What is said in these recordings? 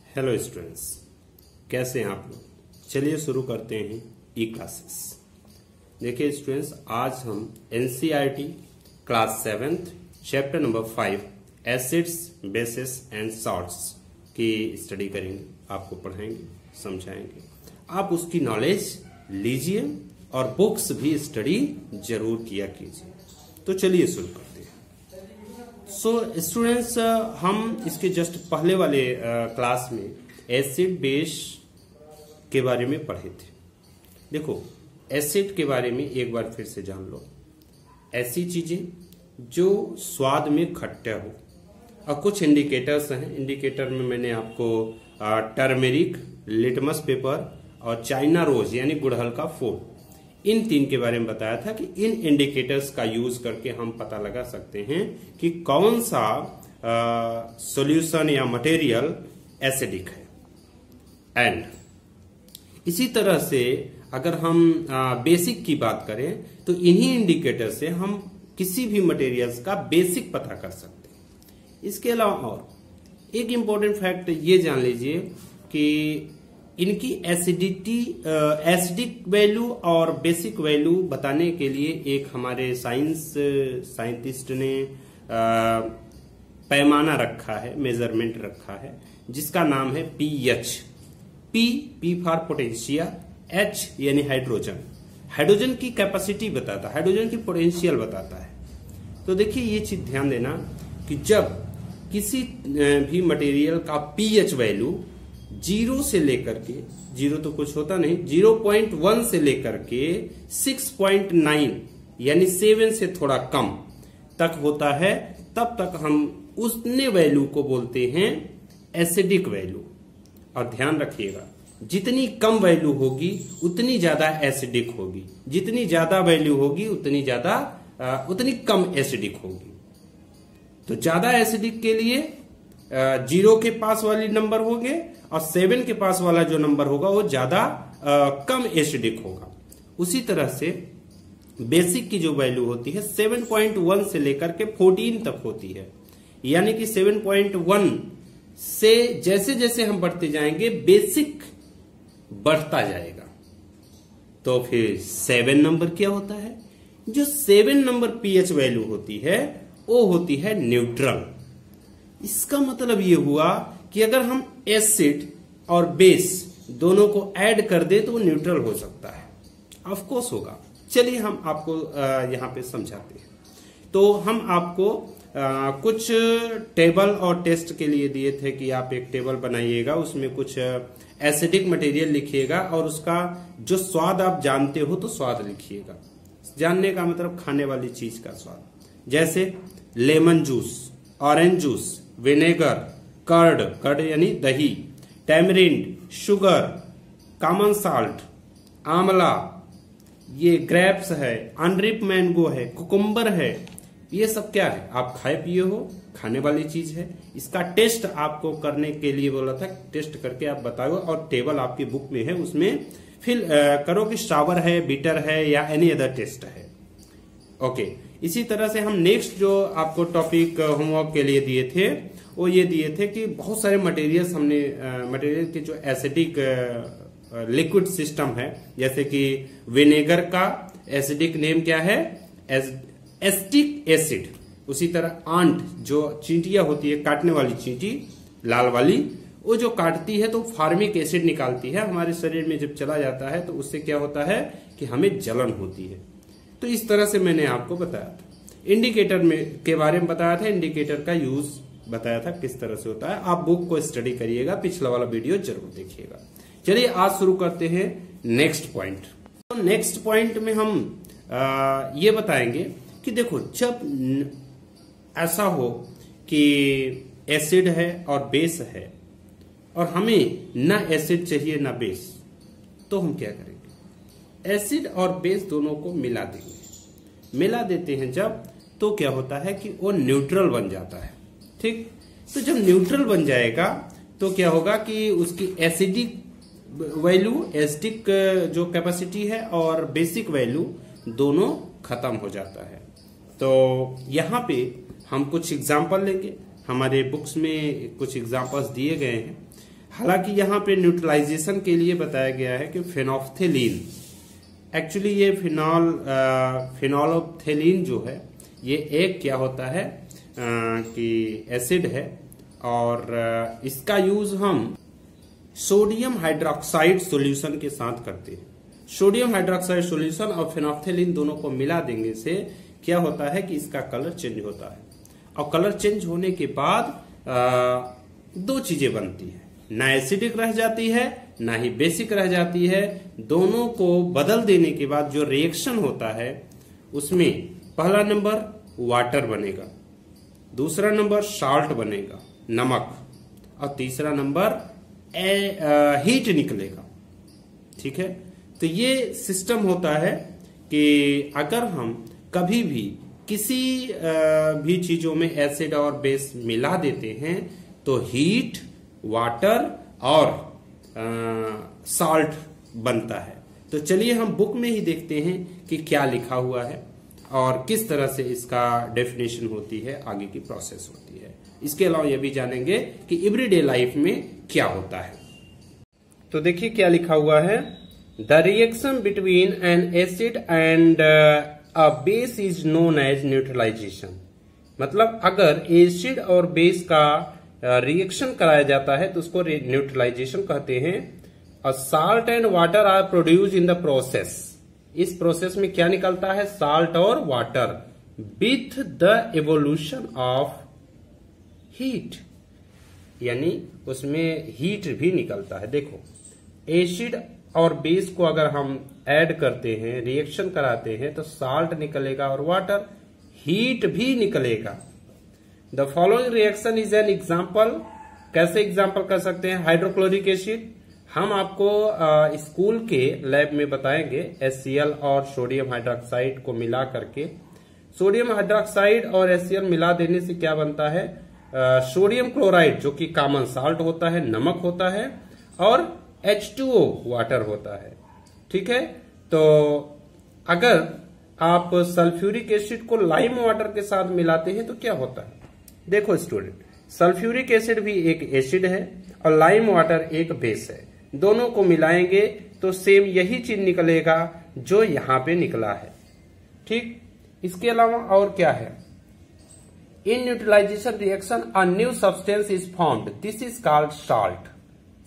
Hello students, कैसे हैं आप लोग। चलिए शुरू करते हैं ई क्लासेस। देखिए स्टूडेंट्स, आज हम NCERT class 7th chapter number 5 acids bases and salts की स्टडी करेंगे। आपको पढ़ाएंगे, समझाएंगे, आप उसकी नॉलेज लीजिए और बुक्स भी स्टडी जरूर किया कीजिए। तो चलिए शुरू करते हैं। सो स्टूडेंट्स, हम इसके जस्ट पहले वाले क्लास में एसिड बेस के बारे में पढ़े थे। देखो, एसिड के बारे में एक बार फिर से जान लो। ऐसी चीजें जो स्वाद में खट्टा हो, और कुछ इंडिकेटर्स हैं। इंडिकेटर में मैंने आपको टर्मेरिक, लिटमस पेपर और चाइना रोज यानी गुड़हल का फूल, इन तीन के बारे में बताया था कि इन इंडिकेटर्स का यूज करके हम पता लगा सकते हैं कि कौन सा सॉल्यूशन या मटेरियल एसिडिक है। एंड इसी तरह से अगर हम बेसिक की बात करें तो इन्हीं इंडिकेटर से हम किसी भी मटेरियल्स का बेसिक पता कर सकते हैं। इसके अलावा और एक इंपॉर्टेंट फैक्ट ये जान लीजिए कि इनकी एसिडिक वैल्यू और बेसिक वैल्यू बताने के लिए एक हमारे साइंटिस्ट ने पैमाना रखा है, मेजरमेंट रखा है, जिसका नाम है pH. P for potential, H यानी हाइड्रोजन। हाइड्रोजन की कैपेसिटी बताता है, हाइड्रोजन की पोटेंशियल बताता है। तो देखिए ये चीज ध्यान देना कि जब किसी भी मटेरियल का पीएच वैल्यू 0 से लेकर के, 0 तो कुछ होता नहीं, 0.1 से लेकर के 6.9 यानी 7 से थोड़ा कम तक होता है, तब तक हम उतने वैल्यू को बोलते हैं एसिडिक वैल्यू। और ध्यान रखिएगा, जितनी कम वैल्यू होगी उतनी ज्यादा एसिडिक होगी, जितनी ज्यादा वैल्यू होगी उतनी कम एसिडिक होगी। तो ज्यादा एसिडिक के लिए 0 के पास वाली नंबर होंगे और 7 के पास वाला जो नंबर होगा वो ज्यादा कम एसिडिक होगा। उसी तरह से बेसिक की जो वैल्यू होती है 7.1 से लेकर के 14 तक होती है। यानी कि 7.1 से जैसे जैसे हम बढ़ते जाएंगे बेसिक बढ़ता जाएगा। तो फिर 7 नंबर क्या होता है? जो 7 नंबर पीएच वैल्यू होती है वो होती है न्यूट्रल। इसका मतलब ये हुआ कि अगर हम एसिड और बेस दोनों को ऐड कर दे तो वो न्यूट्रल हो सकता है। ऑफ कोर्स होगा। चलिए हम आपको यहां पे समझाते हैं। तो हम आपको कुछ टेबल और टेस्ट के लिए दिए थे कि आप एक टेबल बनाइएगा, उसमें कुछ एसिडिक मटेरियल लिखिएगा और उसका जो स्वाद आप जानते हो तो स्वाद लिखिएगा। जानने का मतलब खाने वाली चीज का स्वाद, जैसे lemon juice, orange juice, vinegar, curd यानी दही, टैमरिंड, शुगर, कॉमन साल्ट, आंवला, ये ग्रेप्स है, अनरिप मैंगो है, कुकुम्बर है। ये सब क्या है? आप खाए पिए हो, खाने वाली चीज है। इसका टेस्ट आपको करने के लिए बोला था, टेस्ट करके आप बताओ और टेबल आपकी बुक में है, उसमें फिल करो कि सावर है, बिटर है या एनी अदर टेस्ट है। ओके, इसी तरह से हम नेक्स्ट जो आपको टॉपिक होमवर्क के लिए दिए थे वो ये दिए थे कि बहुत सारे मटेरियल्स हमने मटेरियल के जो एसिडिक लिक्विड सिस्टम है, जैसे कि विनेगर का एसिडिक नेम क्या है? Acetic acid. उसी तरह आंट, जो चींटियां होती है, काटने वाली चींटी लाल वाली, वो जो काटती है तो फार्मिक एसिड निकालती है हमारे शरीर में। जब चला जाता है तो उससे क्या होता है कि हमें जलन होती है। तो इस तरह से मैंने आपको बताया था। इंडिकेटर में के बारे में बताया था, इंडिकेटर का यूज बताया था किस तरह से होता है। आप बुक को स्टडी करिएगा, पिछला वाला वीडियो जरूर देखिएगा। चलिए आज शुरू करते हैं नेक्स्ट पॉइंट। तो नेक्स्ट पॉइंट में हम ये बताएंगे कि देखो, जब ऐसा हो कि एसिड है और बेस है और हमें ना एसिड चाहिए ना बेस, तो हम क्या करेंगे? एसिड और बेस दोनों को मिला देंगे। मिला देते हैं जब, तो क्या होता है कि वो न्यूट्रल बन जाता है। ठीक, तो जब न्यूट्रल बन जाएगा तो क्या होगा कि उसकी एसिडिक वैल्यू, एसिडिक जो कैपेसिटी है और बेसिक वैल्यू दोनों खत्म हो जाता है। तो यहाँ पे हम कुछ एग्जाम्पल लेंगे। हमारे बुक्स में कुछ एग्जाम्पल्स दिए गए हैं। हालांकि यहाँ पे न्यूट्रलाइजेशन के लिए बताया गया है कि फेनोफ्थेलीन, एक्चुअली ये फिनोल्फ्थेलीन जो है ये एक क्या होता है कि एसिड है, और इसका यूज हम सोडियम हाइड्रोक्साइड सॉल्यूशन के साथ करते हैं। सोडियम हाइड्रोक्साइड सॉल्यूशन और फेनोफ्थेलीन दोनों को मिला देने से क्या होता है कि इसका कलर चेंज होता है, और कलर चेंज होने के बाद दो चीजें बनती है, ना एसिडिक रह जाती है ना ही बेसिक रह जाती है। दोनों को बदल देने के बाद जो रिएक्शन होता है उसमें पहला नंबर वाटर बनेगा, दूसरा नंबर साल्ट बनेगा, नमक, और तीसरा नंबर हीट निकलेगा। ठीक है, तो ये सिस्टम होता है कि अगर हम कभी भी किसी भी चीजों में एसिड और बेस मिला देते हैं तो हीट, वाटर और साल्ट बनता है। तो चलिए हम बुक में ही देखते हैं कि क्या लिखा हुआ है और किस तरह से इसका डेफिनेशन होती है, आगे की प्रोसेस होती है। इसके अलावा यह भी जानेंगे कि एवरीडे लाइफ में क्या होता है। तो देखिए क्या लिखा हुआ है, the reaction between an acid and a base is known as neutralization. मतलब अगर एसिड और बेस का रिएक्शन कराया जाता है तो उसको न्यूट्रलाइजेशन कहते हैं। A salt and water are produce in the process. इस प्रोसेस में क्या निकलता है, साल्ट और water with the evolution of heat, यानी उसमें हीट भी निकलता है। देखो एसिड और बेस को अगर हम ऐड करते हैं, रिएक्शन कराते हैं, तो साल्ट निकलेगा और वाटर, हीट भी निकलेगा। The following reaction is an example. कैसे एग्जाम्पल कर सकते हैं, हाइड्रोक्लोरिक एसिड हम आपको स्कूल के लैब में बताएंगे। HCl और सोडियम हाइड्रोक्साइड को मिला करके, सोडियम हाइड्रोक्साइड और HCl मिला देने से क्या बनता है, सोडियम क्लोराइड जो कि कॉमन साल्ट होता है, नमक होता है, और H2O वाटर होता है। ठीक है, तो अगर आप सल्फ्यूरिक एसिड को लाइम वाटर के साथ मिलाते हैं तो क्या होता है। देखो स्टूडेंट, सल्फ्यूरिक एसिड भी एक एसिड है और लाइम वाटर एक बेस है। दोनों को मिलाएंगे तो सेम यही चीज निकलेगा जो यहां पे निकला है। ठीक, इसके अलावा और क्या है, in neutralization reaction a new substance is formed, this is called salt.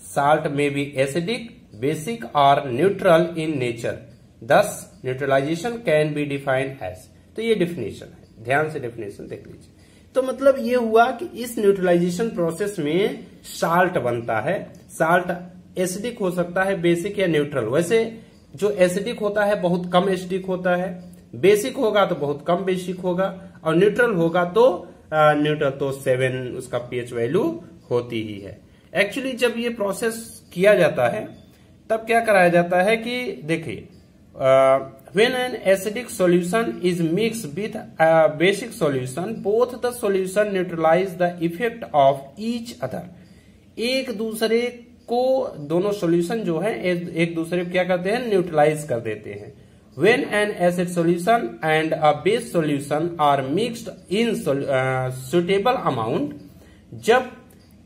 Salt may be acidic, basic or neutral in nature. Thus, neutralization can be defined as। तो ये डेफिनेशन है, ध्यान से डेफिनेशन देख लीजिए। तो मतलब ये हुआ कि इस न्यूट्रलाइजेशन प्रोसेस में साल्ट बनता है। साल्ट एसिडिक हो सकता है, बेसिक या न्यूट्रल। वैसे जो एसिडिक होता है बहुत कम एसिडिक होता है, बेसिक होगा तो बहुत कम बेसिक होगा, और न्यूट्रल होगा तो न्यूट्रल तो 7 उसका pH वैल्यू होती ही है। एक्चुअली जब ये प्रोसेस किया जाता है तब क्या कराया जाता है कि देखिए, when an acidic solution is mix with basic solution, both the solution neutralize the effect of each other. एक दूसरे को, दोनों सॉल्यूशन जो है एक दूसरे को क्या करते हैं, न्यूट्रलाइज कर देते हैं। When an acid solution and a base solution are mixed in suitable amount, जब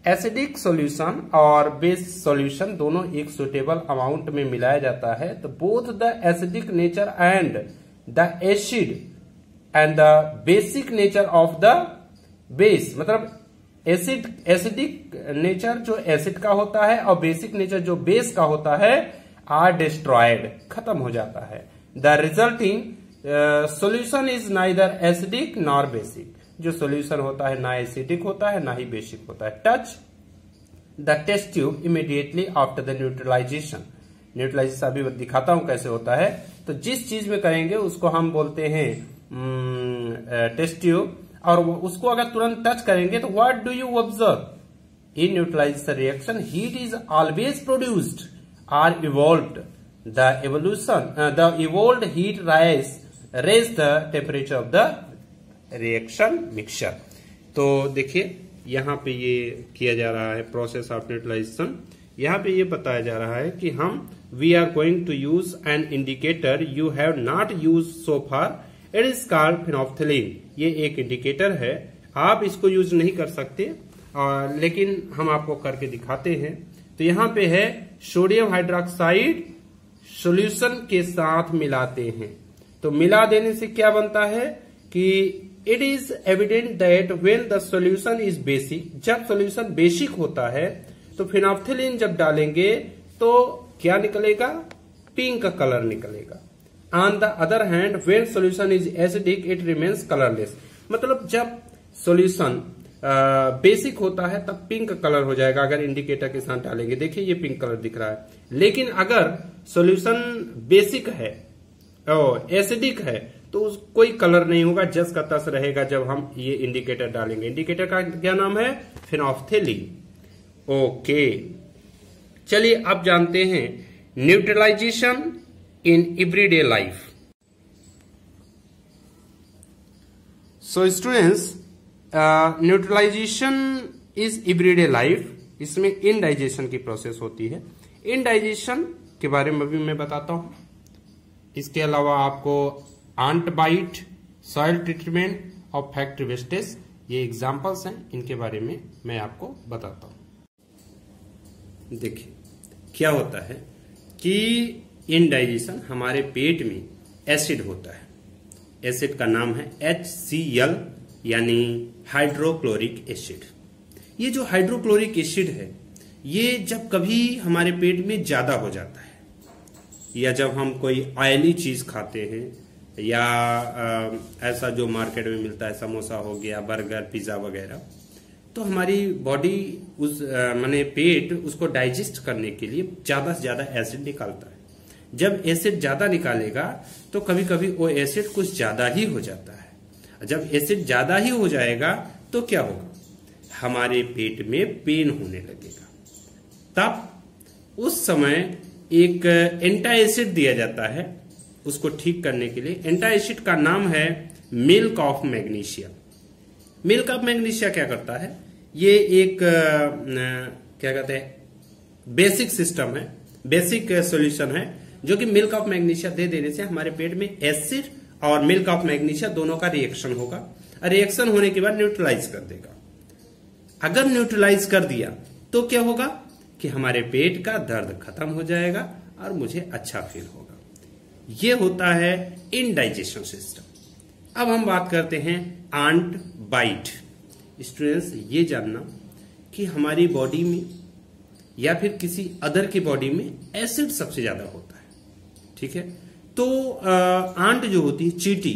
एसिडिक सॉल्यूशन और बेस सॉल्यूशन दोनों एक सुटेबल अमाउंट में मिलाया जाता है, तो both the acidic nature and the acid and the basic nature of the base, मतलब एसिडिक नेचर जो एसिड का होता है और बेसिक नेचर जो बेस का होता है, आर डिस्ट्रॉयड, खत्म हो जाता है। The resulting solution is neither acidic nor basic. जो सॉल्यूशन होता है ना एसिडिक होता है ना ही बेसिक होता है। Touch the test tube immediately after the neutralization. Neutralization अभी दिखाता हूं कैसे होता है। तो जिस चीज में करेंगे उसको हम बोलते हैं टेस्ट ट्यूब, और उसको अगर तुरंत टच करेंगे तो what do you observe in neutralization reaction, heat is always produced or evolved. The evolved heat raise the temperature of the reaction mixture. तो देखिए यहाँ पे ये किया जा रहा है प्रोसेस ऑफ न्यूट्रलाइजेशन। यहाँ पे ये बताया जा रहा है कि हम we are going to use an indicator you have not use so far, it is called phenolphthalein. ये एक इंडिकेटर है, आप इसको यूज नहीं कर सकते, लेकिन हम आपको करके दिखाते हैं। तो यहां पे है सोडियम हाइड्रोक्साइड सॉल्यूशन के साथ मिलाते हैं, तो मिला देने से क्या बनता है कि it is evident that when the solution is basic, जब सॉल्यूशन बेसिक होता है तो फिनोल्फथालीन जब डालेंगे तो क्या निकलेगा, पिंक कलर निकलेगा। On the other hand when solution is acidic it remains colourless, मतलब जब सॉल्यूशन बेसिक होता है तब पिंक कलर हो जाएगा अगर इंडिकेटर के साथ डालेंगे। देखिए ये पिंक कलर दिख रहा है, लेकिन अगर सॉल्यूशन बेसिक है और एसिडिक है तो कोई कलर नहीं होगा, जस का तस रहेगा जब हम ये इंडिकेटर डालेंगे। इंडिकेटर का क्या नाम है, फिनोल्फथालीन। ओके, चलिए अब जानते हैं neutralization in everyday life. So students, neutralization is everyday life, इसमें इनडाइजेशन की प्रोसेस होती है। इनडाइजेशन के बारे में भी मैं बताता हूं। इसके अलावा आपको आंट बाइट, सॉइल ट्रीटमेंट और फैक्ट्री वेस्टेज, ये एग्जांपल्स हैं, इनके बारे में मैं आपको बताता हूं। देखिए क्या होता है कि इनडाइजेशन, हमारे पेट में एसिड होता है, एसिड का नाम है HCl यानी हाइड्रोक्लोरिक एसिड। ये जो हाइड्रोक्लोरिक एसिड है ये जब कभी हमारे पेट में ज्यादा हो जाता है, या जब हम कोई ऑयली चीज खाते हैं, या ऐसा जो मार्केट में मिलता है, समोसा हो गया, बर्गर, पिज्जा वगैरह, तो हमारी बॉडी उस माने पेट उसको डाइजेस्ट करने के लिए ज्यादा से ज्यादा एसिड निकालता है। जब एसिड ज्यादा निकालेगा तो कभी कभी वो एसिड कुछ ज्यादा ही हो जाता है। जब एसिड ज्यादा ही हो जाएगा तो क्या होगा, हमारे पेट में पेन होने लगेगा। तब उस समय एक एंटी एसिड दिया जाता है उसको ठीक करने के लिए। एंटी एसिड का नाम है milk of magnesia. Milk of magnesia क्या करता है, ये एक क्या कहते हैं, बेसिक सिस्टम है, बेसिक सॉल्यूशन है, जो कि मिल्क ऑफ मैग्नीशिया दे देने से हमारे पेट में एसिड और मिल्क ऑफ मैग्नीशिया दोनों का रिएक्शन होगा। रिएक्शन होने के बाद न्यूट्रलाइज कर देगा। अगर न्यूट्रलाइज कर दिया तो क्या होगा कि हमारे पेट का दर्द खत्म हो जाएगा और मुझे अच्छा फील होगा। ये होता है इनडाइजेशन सिस्टम। अब हम बात करते हैं आंट बाइट। स्टूडेंट्स, ये जानना कि हमारी बॉडी में या फिर किसी अदर की बॉडी में एसिड सबसे ज्यादा होता है, ठीक है। तो आंट जो होती है, चींटी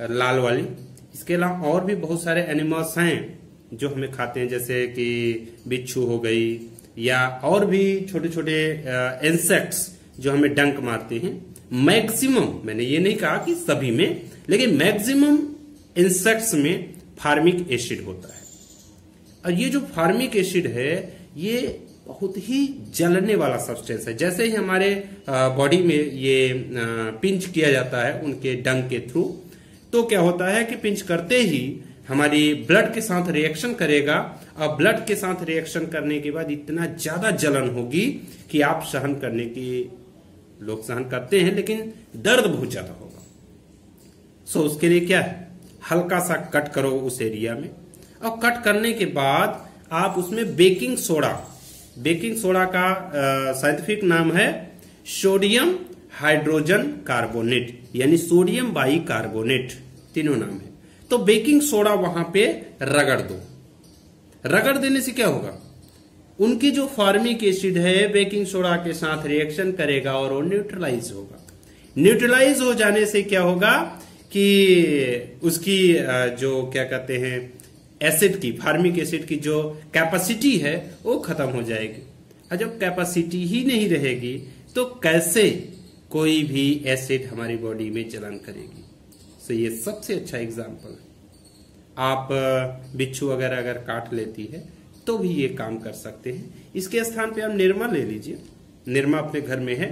लाल वाली, इसके अलावा और भी बहुत सारे एनिमल्स हैं जो हमें खाते हैं, जैसे कि बिच्छू हो गई, या और भी छोटे छोटे इंसेक्ट्स जो हमें डंक मारते हैं। मैक्सिमम, मैंने ये नहीं कहा कि सभी में, लेकिन मैक्सिमम इंसेक्ट्स में फार्मिक एसिड होता है। और ये जो फार्मिक एसिड है ये बहुत ही जलने वाला सब्सटेंस है। जैसे ही हमारे बॉडी में ये पिंच किया जाता है उनके डंक के थ्रू, तो क्या होता है कि पिंच करते ही हमारी ब्लड के साथ रिएक्शन करेगा, और ब्लड के साथ रिएक्शन करने के बाद इतना ज्यादा जलन होगी कि आप सहन करने की, लोग सहन करते हैं लेकिन दर्द बहुत ज्यादा होगा। सो उसके लिए क्या है, हल्का सा कट करो उस एरिया में, और कट करने के बाद आप उसमें बेकिंग सोडा, बेकिंग सोडा का साइंटिफिक नाम है सोडियम हाइड्रोजन कार्बोनेट, यानी सोडियम बाई कार्बोनेट, तीनों नाम है। तो बेकिंग सोडा वहां पे रगड़ दो। रगड़ देने से क्या होगा, उनकी जो फार्मिक एसिड है बेकिंग सोडा के साथ रिएक्शन करेगा और वो न्यूट्रलाइज होगा। न्यूट्रलाइज हो जाने से क्या होगा कि उसकी जो क्या कहते हैं एसिड की, फार्मिक एसिड की जो कैपेसिटी है वो खत्म हो जाएगी। और जब कैपेसिटी ही नहीं रहेगी तो कैसे कोई भी एसिड हमारी बॉडी में जलन करेगी। तो ये सबसे अच्छा एग्जाम्पल है। आप बिच्छू वगैरह अगर काट लेती है तो भी ये काम कर सकते हैं। इसके स्थान पे आप निरमा ले लीजिए, निरमा अपने घर में है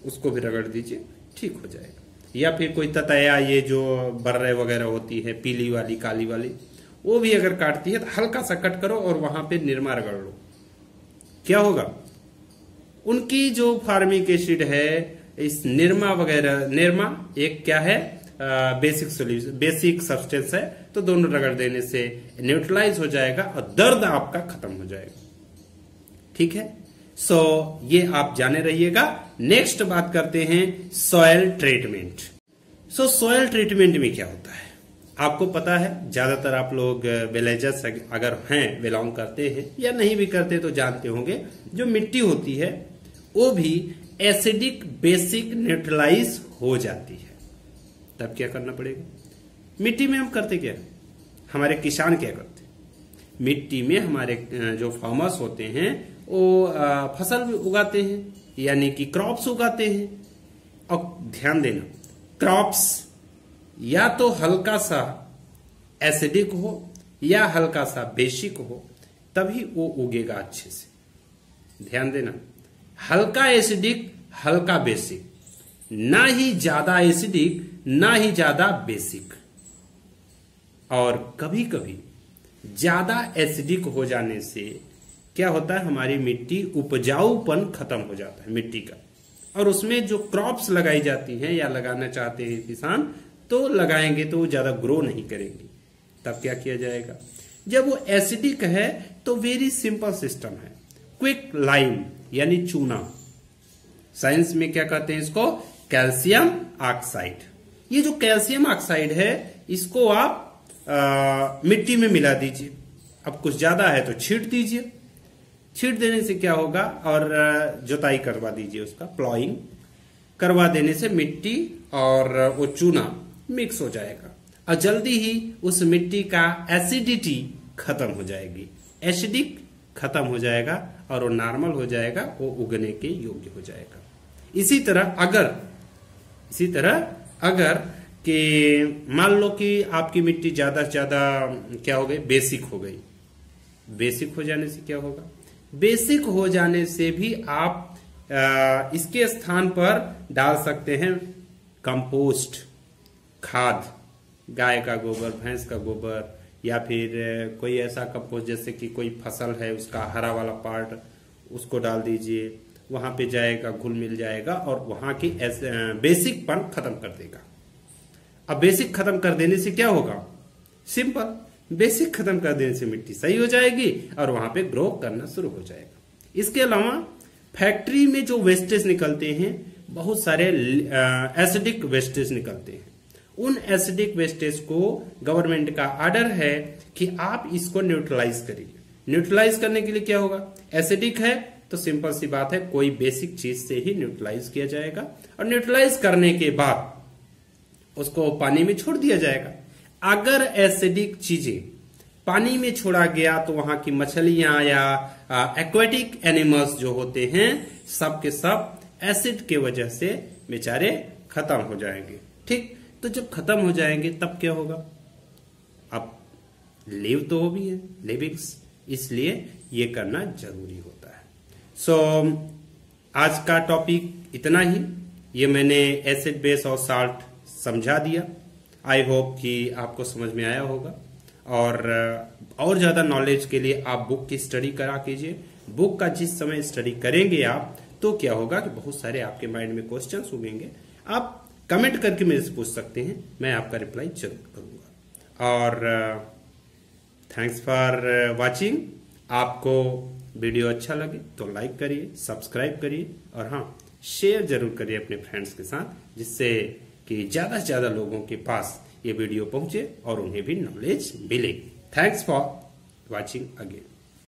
उसको भी रगड़ दीजिए, ठीक हो जाएगा। या फिर कोई ततैया, ये जो बर्रे वगैरह होती है पीली वाली काली वाली, वो भी अगर काटती है तो हल्का सा कट करो और वहां पे निरमा रगड़ लो, क्या होगा, उनकी जो फार्मिक एसिड है, इस निरमा वगैरह, निरमा एक क्या है बेसिक सोल्यूशन, बेसिक सब्सटेंस है, तो दोनों रगड़ देने से न्यूट्रलाइज हो जाएगा और दर्द आपका खत्म हो जाएगा। ठीक है। सो ये आप जाने रहिएगा। नेक्स्ट बात करते हैं सॉयल ट्रीटमेंट। सो सॉयल ट्रीटमेंट में क्या होता है आपको पता है, ज्यादातर आप लोग विलेजर्स अगर हैं, बिलोंग करते हैं या नहीं भी करते तो जानते होंगे, जो मिट्टी होती है वो भी एसिडिक बेसिक न्यूट्रलाइज हो जाती है। तब क्या करना पड़ेगा? मिट्टी में हम करते क्या, हमारे किसान क्या करते, मिट्टी में हमारे जो फार्मर्स होते हैं वो फसल भी उगाते हैं, यानी कि क्रॉप्स उगाते हैं। और ध्यान देना, क्रॉप्स या तो हल्का सा एसिडिक हो या हल्का सा बेसिक हो, तभी वो उगेगा अच्छे से। ध्यान देना, हल्का एसिडिक हल्का बेसिक, ना ही ज्यादा एसिडिक ना ही ज्यादा बेसिक। और कभी कभी ज्यादा एसिडिक हो जाने से क्या होता है, हमारी मिट्टी उपजाऊपन खत्म हो जाता है मिट्टी का, और उसमें जो क्रॉप्स लगाई जाती हैं या लगाना चाहते हैं किसान, तो लगाएंगे तो वो ज्यादा ग्रो नहीं करेंगी। तब क्या किया जाएगा? जब वो एसिडिक है तो वेरी सिंपल सिस्टम है, क्विक लाइम यानी चूना, साइंस में क्या कहते हैं इसको, कैल्शियम ऑक्साइड। ये जो कैल्शियम ऑक्साइड है इसको आप मिट्टी में मिला दीजिए। अब कुछ ज्यादा है तो छींट दीजिए, छींट देने से क्या होगा, और जुताई करवा दीजिए, उसका प्लॉइंग करवा देने से मिट्टी और वो चूना मिक्स हो जाएगा और जल्दी ही उस मिट्टी का एसिडिटी खत्म हो जाएगी, एसिडिक खत्म हो जाएगा और वो नॉर्मल हो जाएगा, वो उगने के योग्य हो जाएगा। इसी तरह अगर कि मान लो कि आपकी मिट्टी ज्यादा से ज्यादा क्या हो गई, बेसिक हो गई। बेसिक हो जाने से क्या होगा, बेसिक हो जाने से भी आप इसके स्थान पर डाल सकते हैं कंपोस्ट खाद, गाय का गोबर, भैंस का गोबर, या फिर कोई ऐसा कंपोस्ट जैसे कि कोई फसल है उसका हरा वाला पार्ट, उसको डाल दीजिए, वहां पे जाएगा, घुल मिल जाएगा और वहां की बेसिक पन खत्म कर देगा। अब बेसिक खत्म कर देने से क्या होगा, सिंपल, बेसिक खत्म कर देने से मिट्टी सही हो जाएगी और वहां पे ग्रो करना शुरू हो जाएगा। इसके अलावा फैक्ट्री में जो वेस्टेज निकलते हैं, बहुत सारे एसिडिक वेस्टेज निकलते हैं, उन एसिडिक वेस्टेज को गवर्नमेंट का ऑर्डर है कि आप इसको न्यूट्रलाइज करिए। न्यूट्रलाइज करने के लिए क्या होगा, एसिडिक है तो सिंपल सी बात है, कोई बेसिक चीज से ही न्यूट्रलाइज किया जाएगा और न्यूट्रलाइज करने के बाद उसको पानी में छोड़ दिया जाएगा। अगर एसिडिक चीजें पानी में छोड़ा गया तो वहां की मछलियां या एक्वेटिक एनिमल्स जो होते हैं, सब के सब एसिड के वजह से बेचारे खत्म हो जाएंगे। ठीक, तो जब खत्म हो जाएंगे तब क्या होगा, अब लिव तो वो भी है, लिविंग्स, इसलिए ये करना जरूरी होता है। सो आज का टॉपिक इतना ही, ये मैंने एसिड बेस और साल्ट समझा दिया। आई होप कि आपको समझ में आया होगा, और ज्यादा नॉलेज के लिए आप बुक की स्टडी करा कीजिए। बुक का जिस समय स्टडी करेंगे आप, तो क्या होगा कि बहुत सारे आपके माइंड में क्वेश्चंस उगेंगे, आप कमेंट करके मेरे से पूछ सकते हैं, मैं आपका रिप्लाई जरूर करूंगा। और थैंक्स फॉर वाचिंग। आपको वीडियो अच्छा लगे तो लाइक करिए, सब्सक्राइब करिए और हाँ, शेयर जरूर करिए अपने फ्रेंड्स के साथ, जिससे कि ज्यादा से ज्यादा लोगों के पास ये वीडियो पहुंचे और उन्हें भी नॉलेज मिले। Thanks for watching again.